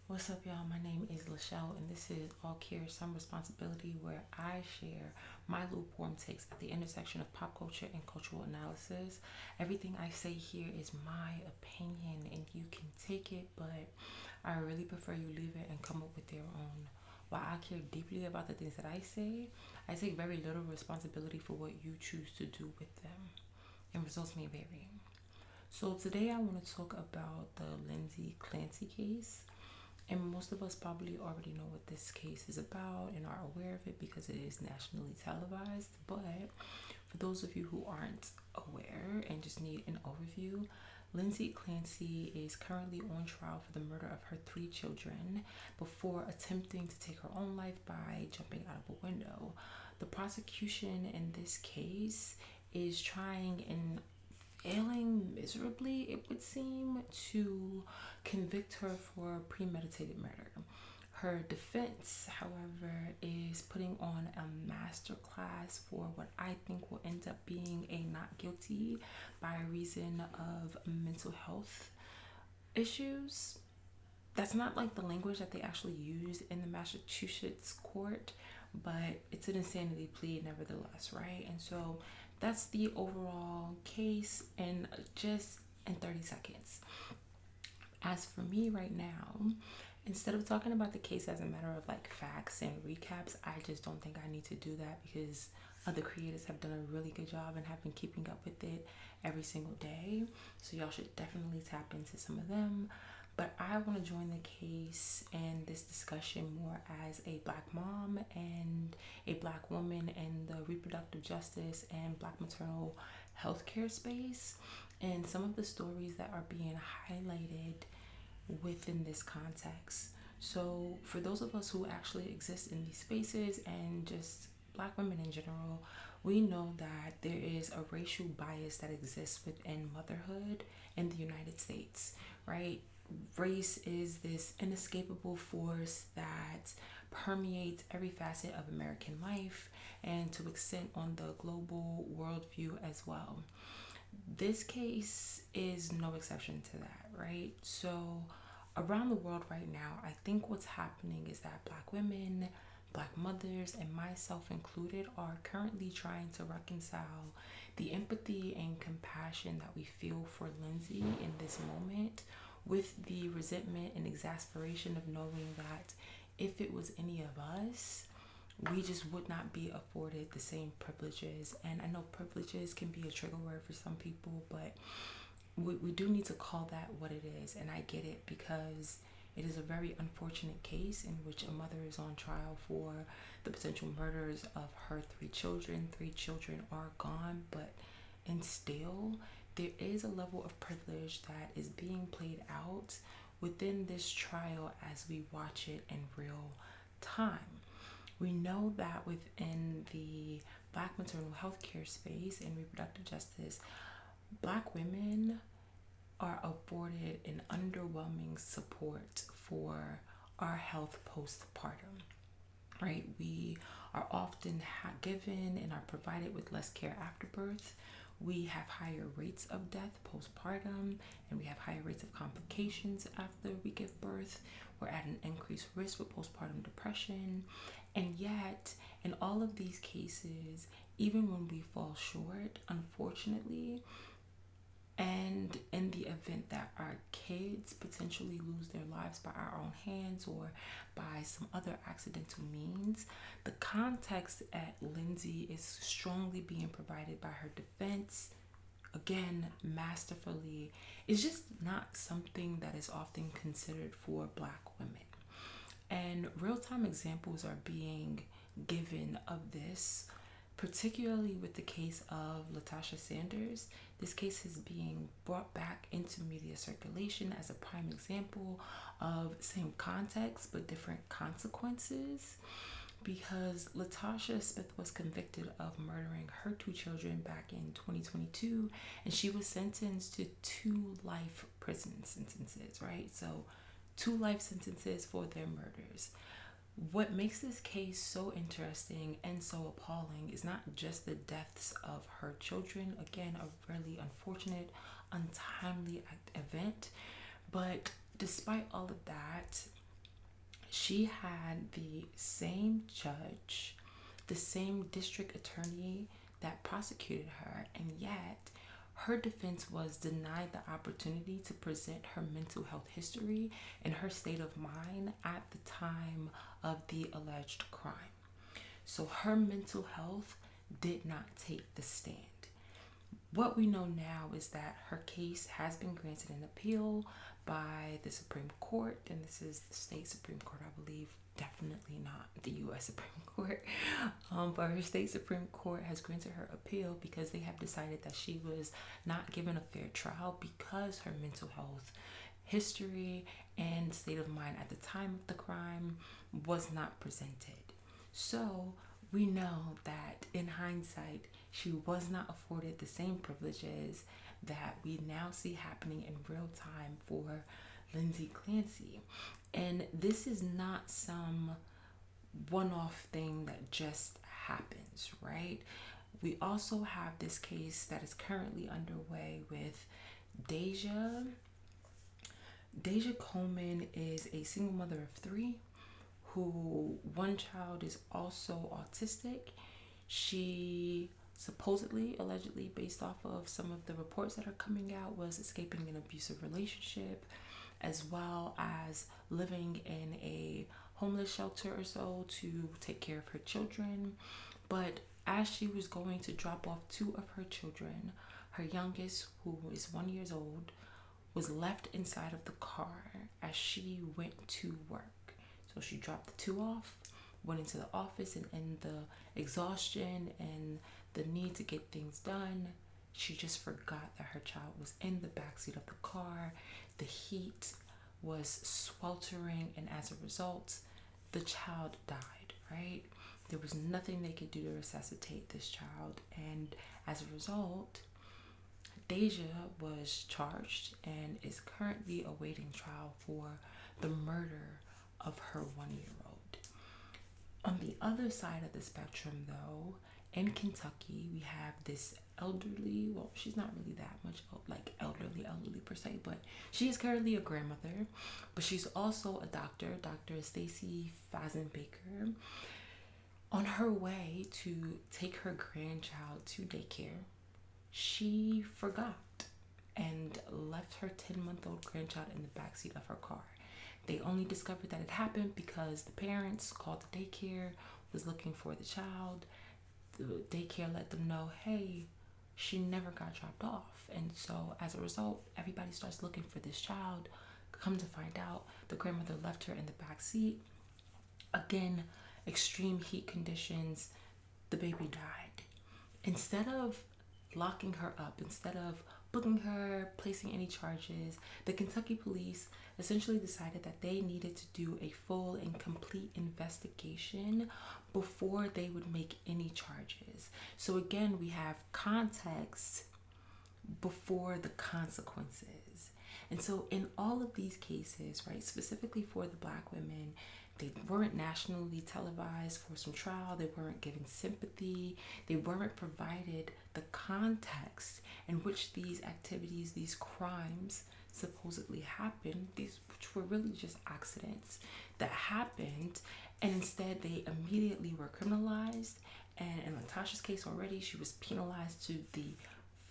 What's up, y'all? My name is Lachelle, and this is All Care, Some Responsibility, where I share my lukewarm takes at the intersection of pop culture and cultural analysis. Everything I say here is my opinion, and you can take it, but I really prefer you leave it and come up with your own. While I care deeply about the things that I say, I take very little responsibility for what you choose to do with them, and results may vary. So, today I want to talk about the Lindsay Clancy case. And most of us probably already know what this case is about and are aware of it because it is nationally televised. But for those of you who aren't aware and just need an overview, Lindsay Clancy is currently on trial for the murder of her three children before attempting to take her own life by jumping out of a window. The prosecution in this case is trying and failing miserably, it would seem, to convict her for premeditated murder. Her defense, however, is putting on a master class for what I think will end up being a not guilty by reason of mental health issues. That's not like the language that they actually use in the Massachusetts court, but it's an insanity plea nevertheless, right? And so that's the overall case in just in 30 seconds. As for me right now, instead of talking about the case as a matter of like facts and recaps, I just don't think I need to do that because other creators have done a really good job and have been keeping up with it every single day. So y'all should definitely tap into some of them. But I want to join the case and this discussion more as a black mom and a black woman in the reproductive justice and black maternal healthcare space and some of the stories that are being highlighted within this context. So, for those of us who actually exist in these spaces and just black women in general, we know that there is a racial bias that exists within motherhood in the United States, right? Race is this inescapable force that permeates every facet of American life and to extent on the global worldview as well. This case is no exception to that, right? So, around the world right now, I think what's happening is that black women, black mothers, and myself included are currently trying to reconcile the empathy and compassion that we feel for Lindsay in this moment with the resentment and exasperation of knowing that if it was any of us, we just would not be afforded the same privileges. And I know privileges can be a trigger word for some people, but we do need to call that what it is. And I get it because it is a very unfortunate case in which a mother is on trial for the potential murders of her three children. Three children are gone, but and still there is a level of privilege that is being played out within this trial as we watch it in real time. We know that within the black maternal health care space and reproductive justice, black women are afforded an underwhelming support for our health postpartum, right? We are often given and are provided with less care after birth. We have higher rates of death postpartum, and we have higher rates of complications after we give birth. We're at an increased risk for postpartum depression. And yet, in all of these cases, even when we fall short, unfortunately, and in the event that our kids potentially lose their lives by our own hands or by some other accidental means, the context at Lindsay is strongly being provided by her defense. Again, masterfully. It's just not something that is often considered for black women. And real time examples are being given of this, particularly with the case of Latasha Sanders. This case is being brought back into media circulation as a prime example of same context but different consequences because Latasha Smith was convicted of murdering her two children back in 2022 and she was sentenced to 2 life prison sentences, right? So 2 life sentences for their murders. What makes this case so interesting and so appalling is not just the deaths of her children, again, a really unfortunate, untimely event, but despite all of that, She had the same judge, the same district attorney that prosecuted her, and yet her defense was denied the opportunity to present her mental health history and her state of mind at the time of the alleged crime. So her mental health did not take the stand. What we know now is that her case has been granted an appeal by the Supreme Court, and this is the state Supreme Court, I believe, definitely not the U.S. Supreme Court. But her state Supreme Court has granted her appeal because they have decided that she was not given a fair trial because her mental health history and state of mind at the time of the crime was not presented. So we know that in hindsight, she was not afforded the same privileges that we now see happening in real time for Lindsay Clancy. And this is not some one-off thing that just happens, right? We also have this case that is currently underway with Deja. Deja Coleman is a single mother of 3 who one child is also autistic. She supposedly, allegedly, based off of some of the reports that are coming out, was escaping an abusive relationship, as well as living in a homeless shelter or so to take care of her children. But as she was going to drop off 2 of her children, her youngest, who is 1 year old, was left inside of the car as she went to work. So she dropped the 2 off, went into the office, and in the exhaustion and the need to get things done, she just forgot that her child was in the backseat of the car. The heat was sweltering, and as a result, the child died, right? There was nothing they could do to resuscitate this child, and as a result, Deja was charged and is currently awaiting trial for the murder of her 1-year-old. On the other side of the spectrum, though, in Kentucky, we have this elderly, well, she's not really that much like elderly per se, but she is currently a grandmother, but she's also a doctor, Dr. Stacy Fazenbaker. On her way to take her grandchild to daycare, she forgot and left her 10-month-old grandchild in the backseat of her car. They only discovered that it happened because the parents called the daycare, was looking for the child. The daycare let them know, hey, she never got dropped off. And so as a result, everybody starts looking for this child. Come to find out, the grandmother left her in the back seat. Again, extreme heat conditions, the baby died. Instead of locking her up, instead of booking her, placing any charges, the Kentucky police essentially decided that they needed to do a full and complete investigation before they would make any charges. So again, we have context before the consequences. And so in all of these cases, right, specifically for the Black women, they weren't nationally televised for some trial. They weren't given sympathy. They weren't provided the context in which these activities, these crimes supposedly happened, these which were really just accidents that happened, and instead they immediately were criminalized. And in Latasha's case already, she was penalized to the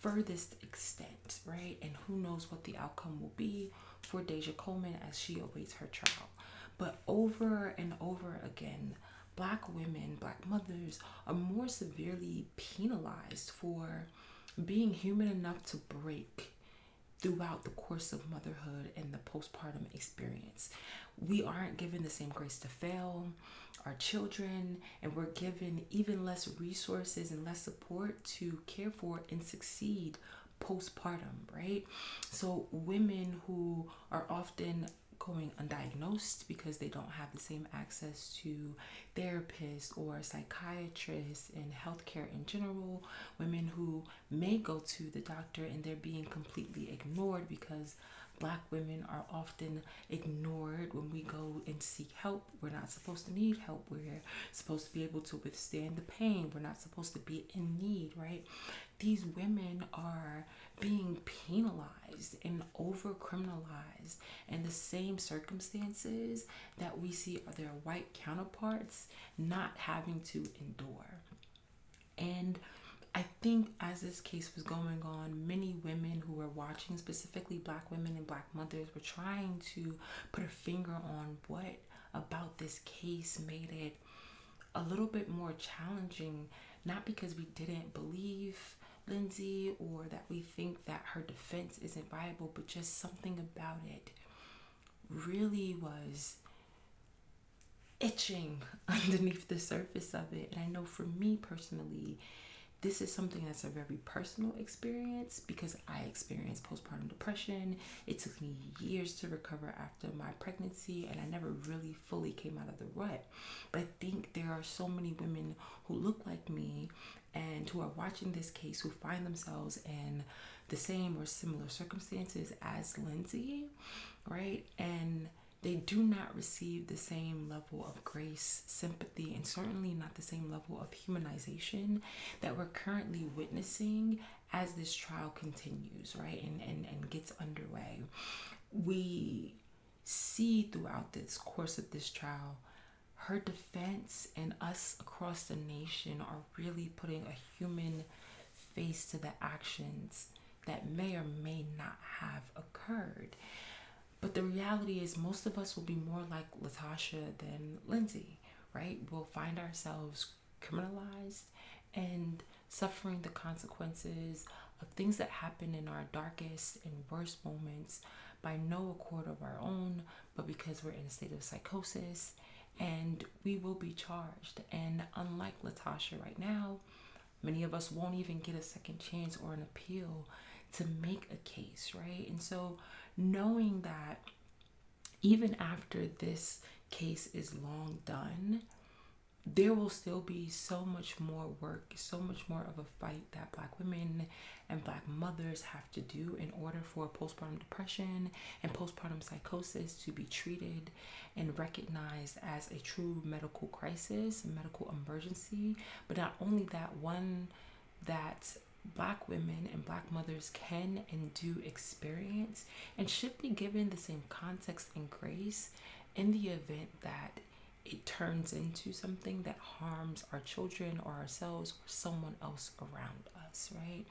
furthest extent, right? And who knows what the outcome will be for Deja Coleman as she awaits her trial. But over and over again, Black women, Black mothers are more severely penalized for being human enough to break throughout the course of motherhood and the postpartum experience. We aren't given the same grace to fail our children, and we're given even less resources and less support to care for and succeed postpartum, right? So women who are often going undiagnosed because they don't have the same access to therapists or psychiatrists and healthcare in general, women who may go to the doctor and they're being completely ignored because Black women are often ignored when we go and seek help. We're not supposed to need help. We're supposed to be able to withstand the pain. We're not supposed to be in need, right? These women are being penalized and over criminalized, and the same circumstances that we see are their white counterparts not having to endure. And I think as this case was going on, many women who were watching, specifically Black women and Black mothers, were trying to put a finger on what about this case made it a little bit more challenging, not because we didn't believe Lindsay or that we think that her defense isn't viable, but just something about it really was itching underneath the surface of it. And I know for me personally, this is something that's a very personal experience because I experienced postpartum depression. It took me years to recover after my pregnancy, and I never really fully came out of the rut. But I think there are so many women who look like me and who are watching this case who find themselves in the same or similar circumstances as Lindsay, right? And they do not receive the same level of grace, sympathy, and certainly not the same level of humanization that we're currently witnessing as this trial continues, right? And gets underway. We see throughout this course of this trial, her defense and us across the nation are really putting a human face to the actions that may or may not have occurred. But the reality is most of us will be more like Latasha than Lindsay, right? We'll find ourselves criminalized and suffering the consequences of things that happen in our darkest and worst moments by no accord of our own, but because we're in a state of psychosis, and we will be charged. And unlike Latasha right now, many of us won't even get a second chance or an appeal to make a case, right? And so knowing that even after this case is long done, there will still be so much more work, so much more of a fight that Black women and Black mothers have to do in order for postpartum depression and postpartum psychosis to be treated and recognized as a true medical crisis, a medical emergency. But not only that, one that Black women and Black mothers can and do experience and should be given the same context and grace in the event that it turns into something that harms our children or ourselves or someone else around us, right?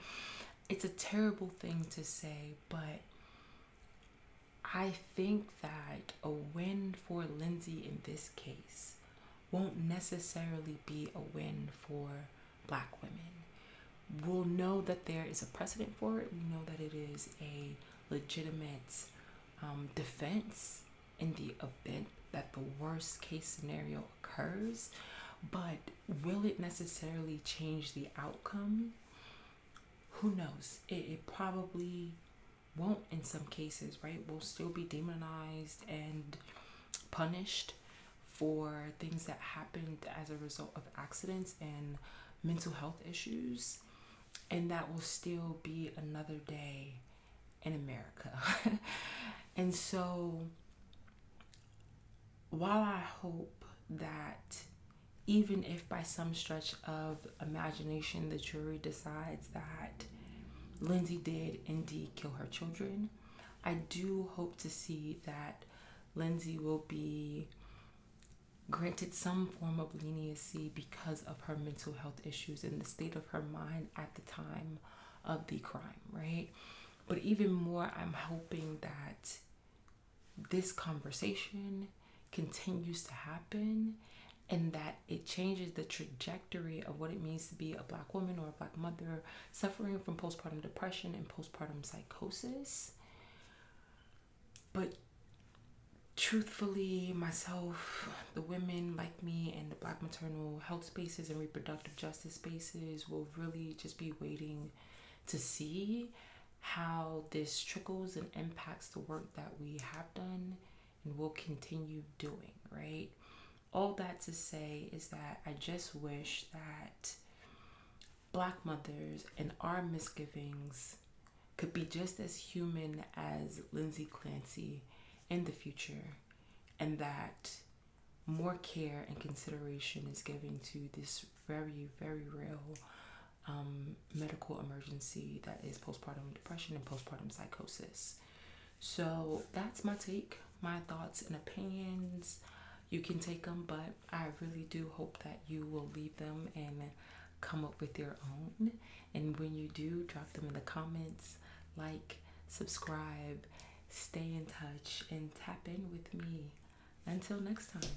It's a terrible thing to say, but I think that a win for Lindsay in this case won't necessarily be a win for Black women. We'll know that there is a precedent for it. We know that it is a legitimate defense in the event that the worst case scenario occurs, but will it necessarily change the outcome? Who knows? It probably won't in some cases, right? We'll still be demonized and punished for things that happened as a result of accidents and mental health issues. And that will still be another day in America. And so while I hope that even if by some stretch of imagination the jury decides that Lindsay did indeed kill her children, I do hope to see that Lindsay will be granted some form of leniency because of her mental health issues and the state of her mind at the time of the crime, right? But even more, I'm hoping that this conversation continues to happen and that it changes the trajectory of what it means to be a Black woman or a Black mother suffering from postpartum depression and postpartum psychosis. But truthfully, myself, the women like me in the Black maternal health spaces and reproductive justice spaces will really just be waiting to see how this trickles and impacts the work that we have done and will continue doing, right? All that to say is that I just wish that Black mothers and our misgivings could be just as human as Lindsay Clancy in the future, and that more care and consideration is given to this very, very real medical emergency that is postpartum depression and postpartum psychosis. So that's my take, my thoughts and opinions. You can take them, but I really do hope that you will leave them and come up with your own. And when you do, drop them in the comments, like, subscribe, stay in touch, and tap in with me. Until next time.